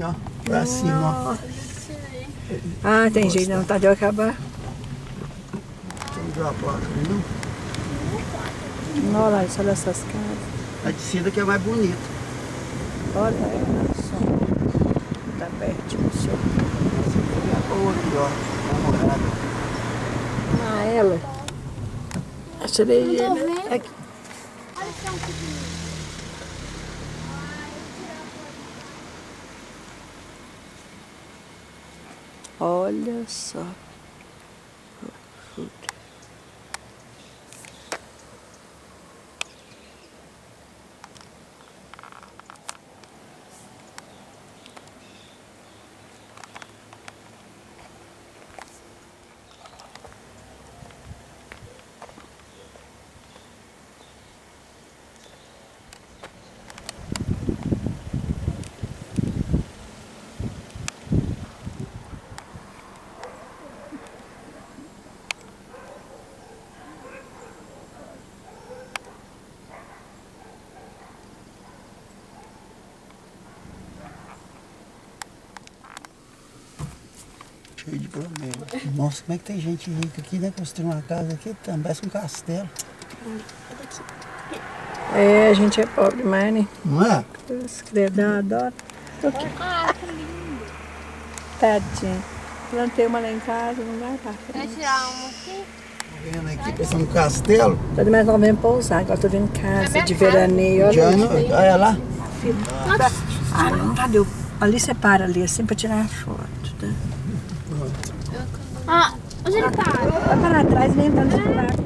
assim, ó. Pra cima, ó. Ah, tem jeito, não tá de eu acabar. Tem uma placa ali, não? Olha lá, olha essas casas. A de cima que é mais bonita. Olha só. Tá pertinho do seu. Boa aqui, ó. Namorada. Ah, ela. A sereia. Aqui. Olha só. Cheio de problema. Nossa, como é que tem gente rica aqui, né? Construir uma casa aqui, parece um castelo. É, a gente é pobre, mas né? Não é? Os que deve dar uma dó. Aqui. Ah, que lindo. Tadinho. Plantei uma lá em casa, não vai pra Vai frente. tirar uma aqui? Vendo aqui, parecendo um castelo. Todo mundo vem pousar, agora tô vendo casa de veraneio. Olha Jana, isso. olha lá. Ah, não tá deu. Ali você para ali, assim pra tirar a foto, tá? Ah, onde ele tá? Vai para atrás e vem entrando de lado.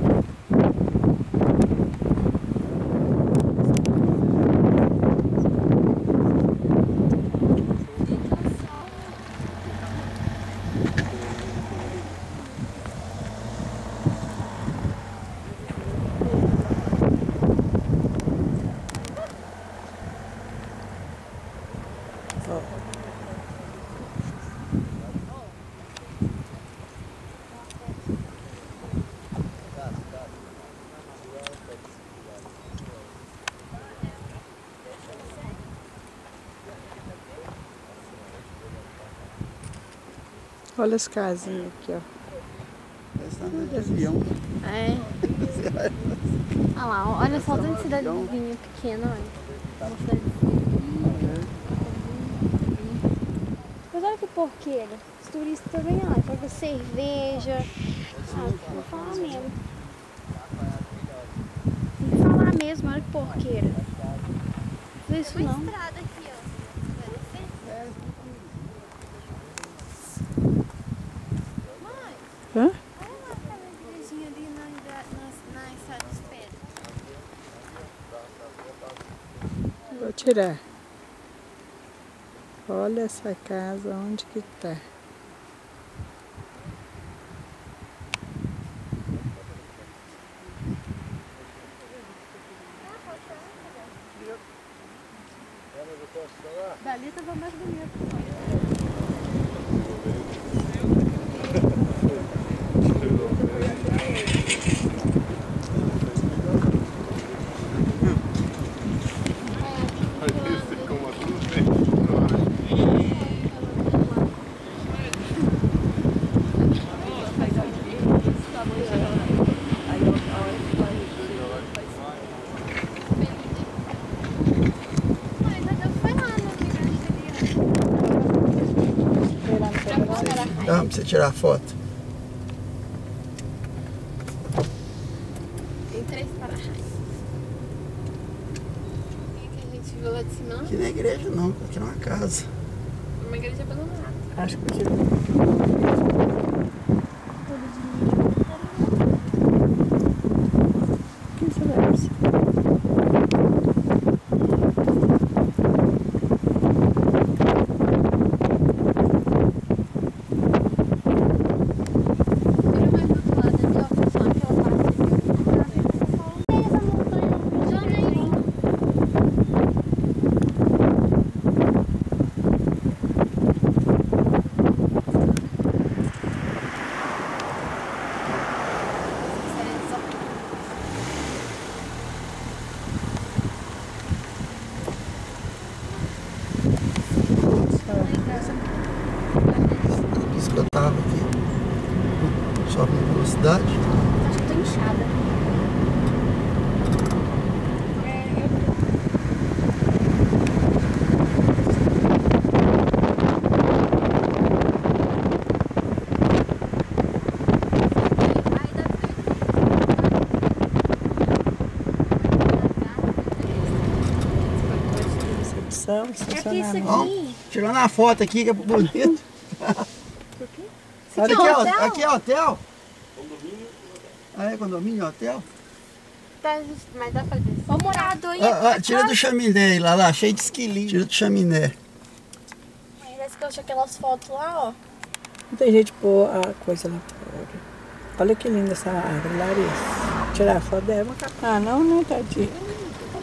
Olha as casinhas aqui, ó. Parece que tá de avião. É. Olha lá, olha só dentro de cidadezinha pequena, olha. Uma cidadezinha. Mas olha que porqueira. Os turistas também, olha, pega cerveja. Ah, vou falar mesmo. Tem que falar mesmo, olha que porqueira. Não isso não. Estrada aqui, ó. Hã? Olha lá aquela igrejinha ali na estrada de espera. Vou tirar. Olha essa casa, onde que tá? Dali tava mais bonito. Dá pra você tirar foto. Tem 3 para-raios. E que a gente viu lá de cima? Aqui não é igreja não, aqui é uma casa. Uma igreja abandonada. Acho que eu tirei. Que silêncio. Vira mais do outro lado ali, ó. Só aquela parte ali. Essa montanha. Já nem. fechada. Recepção, É que isso estacionamento. aqui... Tirando a foto aqui, que é bonito. Olha aqui é um aqui, hotel? aqui é hotel. Ah, é condomínio, hotel? Tá, mas dá pra descer. Ô, morador, Tira do chaminé lá, cheio de esquilinho. Tira do chaminé. Parece que eu achei aquelas fotos lá, ó. Não tem jeito de pôr a coisa lá fora. Olha que linda essa árvore, Larissa. Tirar a foto dela. Ah, não, né, tadinha?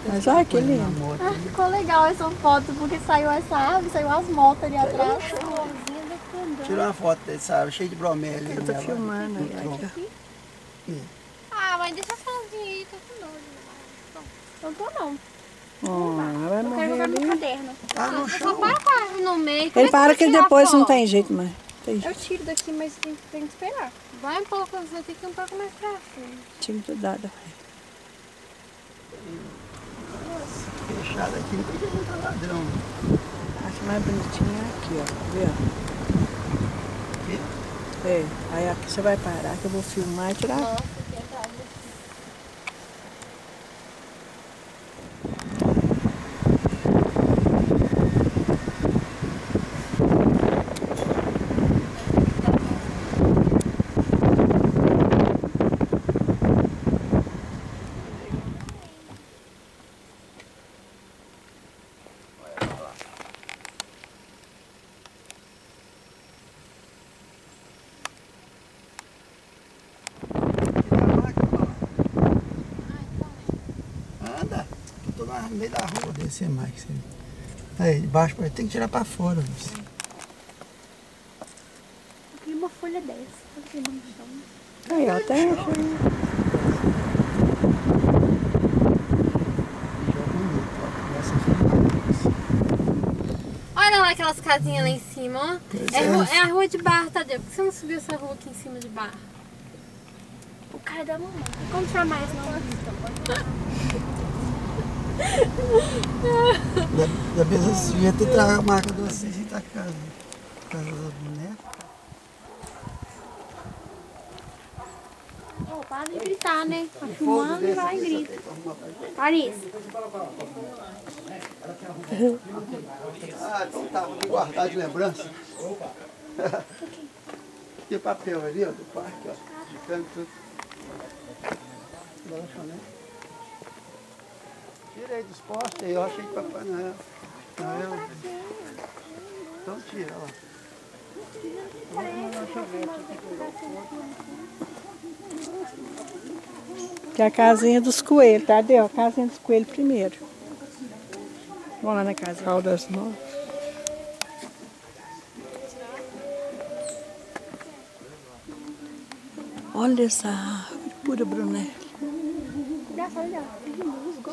Mas olha que lindo. Ah, ficou legal essa foto, porque saiu essa árvore, saiu as motos ali atrás. Tira uma foto dessa árvore, cheio de bromélia. Eu tô filmando aí. Ah, mas deixa sozinha aí, tô com nojo. Não tô não. Vai Eu quero morrer jogar no ali. caderno. Tá no Só chão. para com a árvore no meio. Como Ele é para eu que vou tirar depois não foto? tem jeito mais. Tem Eu jeito. tiro daqui, mas tem que esperar. Vai um pouco, você vai ter que ir um pouco mais pra frente. Tinha que dar. Fechado aqui, não podia entrar ladrão. Acho mais bonitinho aqui, ó. Vê, Aqui? ó. É, aí aqui você vai parar que eu vou filmar e tirar. Nossa, que entrada. Anda. Eu tô no meio da rua, descer mais. Aí, debaixo, tem que tirar pra fora. Moço. Eu queria uma folha dessa. Aqui no chão. Aí, ó, até Olha lá aquelas casinhas lá em cima, ó. É a rua de barro, Tadeu. Por que você não subiu essa rua aqui em cima de barro? O cara da mamãe. Como tirar mais, não? Da vez você devia ter trago a marca do vocês e tá casa das bonecas. Ô, para de gritar, né? Tá filmando e vai e grita. Paris. Ah, então tá, vou guardar de lembrança. Tem papel ali, ó, do parque, ó. De canto. Tira aí dos postes aí, ó, cheio de Papai Noel. Noel. Então tira, ó. que é a casinha dos coelhos, tá? Deu a casinha dos coelhos primeiro. Vamos lá na casa. Caldas Novas. Olha essa árvore pura, Brunelli. Engraçado, olha.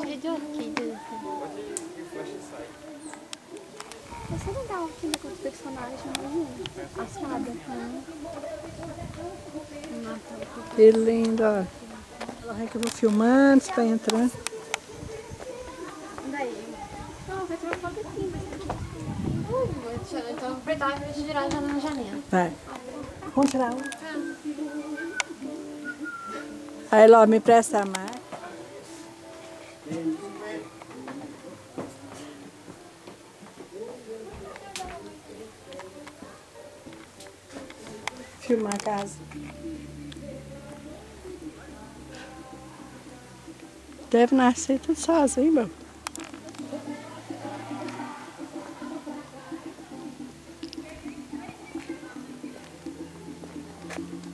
Cheio de orquídeas. Vai ser legal aqui com os personagens, imagina. As fadas. Que lindo, ó. Olha que eu vou filmando, você vai entrando. Daí. Não, vai tirar foto aqui. Então, vou apertar e vou girar já na janela. Vai. Vamos tirar um. Aí, Ló, me presta a marca. Filmar a casa. Deve nascer tudo sozinho, meu.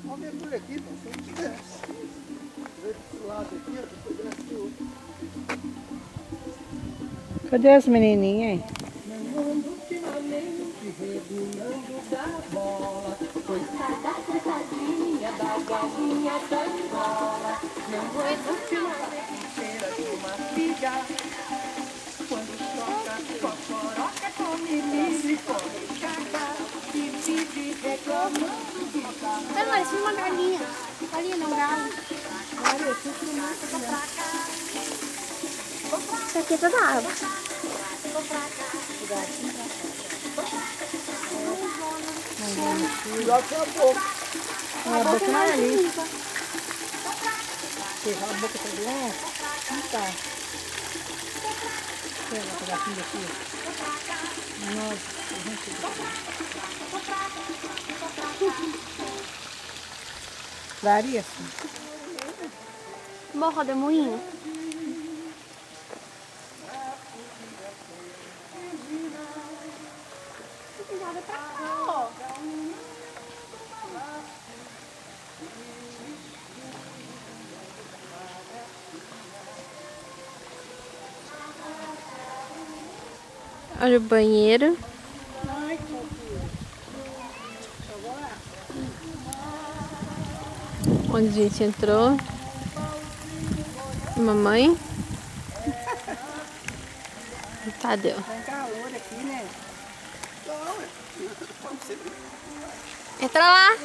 Vamos ver por aqui, pra frente desce. Ver pro lado aqui, ó, depois desce o outro. Cadê as menininhas, hein? Olha lá, isso é uma galinha. Galinha não, galo. aqui é toda água. Igual que a boca. A boca não é limpa. A boca tá doente? Não tá. Pega um pedacinho daqui. Nossa, Larissa. Morro de moinho. Olha o banheiro. Onde a gente entrou. Mamãe. E Tadeu. Tem calor aqui, né? Entra lá.